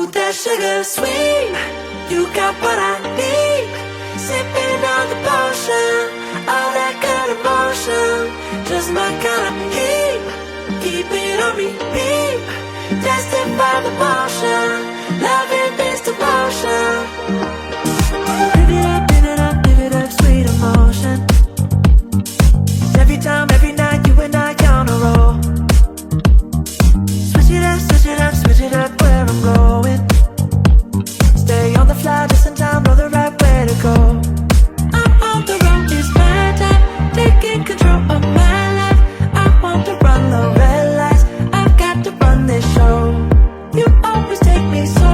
Ooh, that sugar sweet, you got what I need. Sipping on the potion, all that good emotion, just my kind of heat. Keep it on repeat, tested by the motion, loving this devotion. Live it up, live it up, live it up, sweet emotion. Every time, every night, you and I on a roll. Switch it up, switch it up, switch it up where I'm going. Stay on the fly, just in time, know the right way to go. I'm on the road, it's my time, taking control of my life. I want to run the red lights, I've got to run this show. You always take me so